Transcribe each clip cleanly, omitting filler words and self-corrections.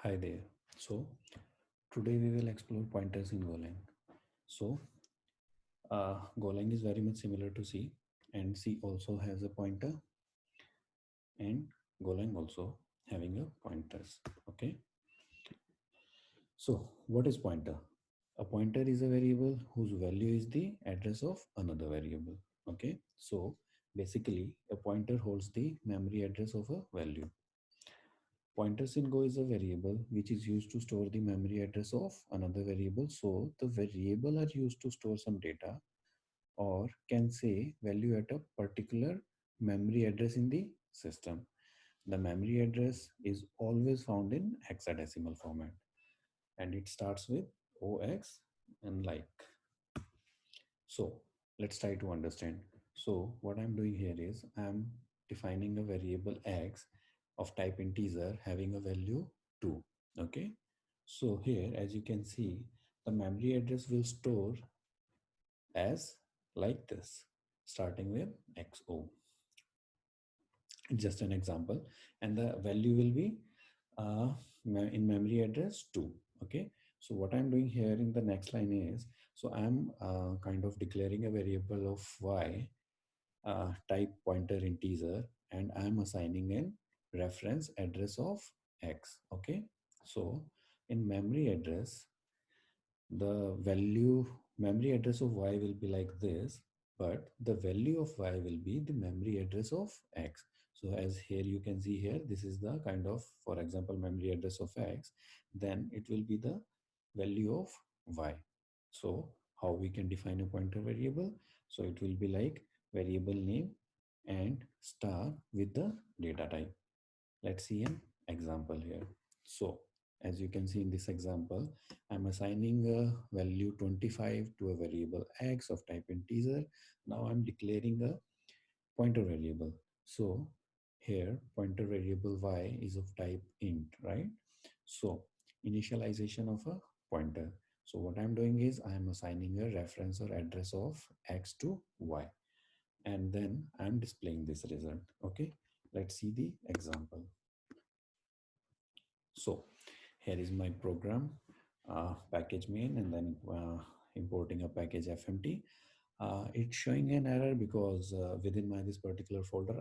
Hi there. So today we will explore pointers in Golang. So Golang is very much similar to C, and C also has a pointer, and Golang also having a pointers. Okay. So what is pointer? A pointer is a variable whose value is the address of another variable. Okay. So basically, a pointer holds the memory address of a value. Pointers in Go is a variable which is used to store the memory address of another variable. So the variable are used to store some data or can say value at a particular memory address in the system. The memory address is always found in hexadecimal format and it starts with OX and like. So let's try to understand. So what I'm doing here is I'm defining a variable X of type integer having a value 2. Okay. So here, as you can see, the memory address will store as like this, starting with XO. Just an example. And the value will be in memory address 2. Okay. So what I'm doing here in the next line is, so I'm kind of declaring a variable of Y type pointer integer, and I'm assigning an reference address of X. Okay. So in memory address, the value memory address of Y will be like this, but the value of Y will be the memory address of X. So as here you can see here, this is the kind of, for example, memory address of X, then it will be the value of Y. So how we can define a pointer variable? So it will be like variable name and star with the data type. Let's see an example here. So as you can see in this example, I'm assigning a value 25 to a variable X of type integer. Now I'm declaring a pointer variable. So here pointer variable Y is of type int, right? So initialization of a pointer. So what I'm doing is I'm assigning a reference or address of X to Y, and then I'm displaying this result. Okay, let's see the example. So here is my program, package main, and then importing a package fmt. It's showing an error because within my this particular folder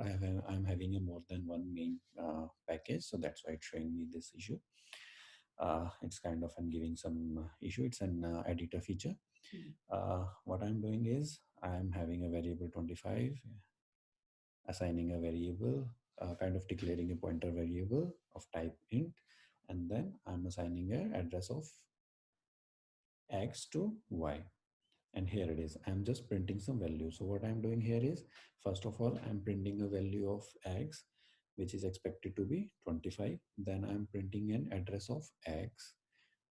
I'm having a more than one main package, so that's why it's showing me this issue. It's kind of I'm giving some issue. It's an editor feature. What I'm doing is I'm having a variable 25, assigning a variable, kind of declaring a pointer variable of type int, and then I'm assigning a address of X to Y. And here it is, I'm just printing some value. So what I'm doing here is, first of all, I'm printing a value of X, which is expected to be 25. Then I'm printing an address of X,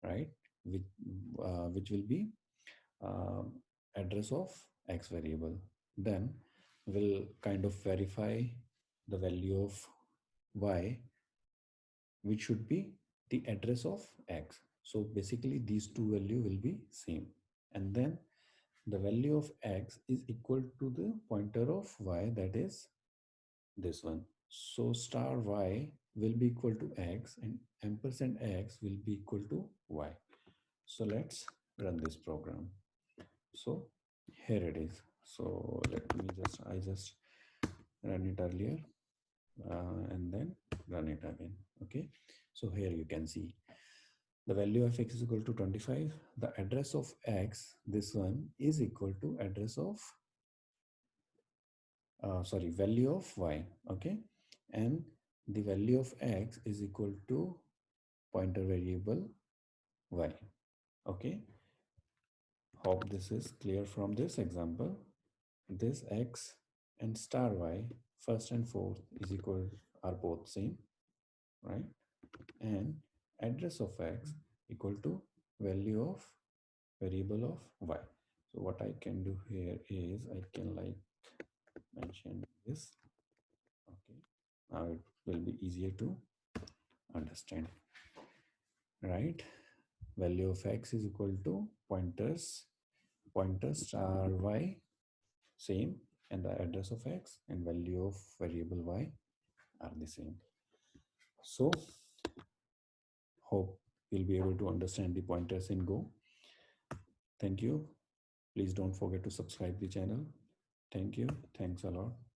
right? Which will be um, address of X variable. Then we'll kind of verify the value of Y, which should be the address of X. So basically these two value will be same. And then the value of X is equal to the pointer of Y, that is this one. So star Y will be equal to X and ampersand X will be equal to Y. So let's run this program. So here it is. So I just run it earlier and then run it again. Okay. So here you can see the value of X is equal to 25. The address of X, this one, is equal to address of, value of Y. Okay. And the value of X is equal to pointer variable Y. Okay. Hope this is clear from this example. This X and star Y, first and fourth, is equal, are both same, right? And address of X equal to value of variable of Y. So what I can do here is I can like mention this. Okay, now it will be easier to understand, right? Value of X is equal to pointer star Y, same, and the address of X and value of variable Y are the same. So Hope you'll be able to understand the pointers in Go. Thank you. Please don't forget to subscribe the channel. Thank you. Thanks a lot.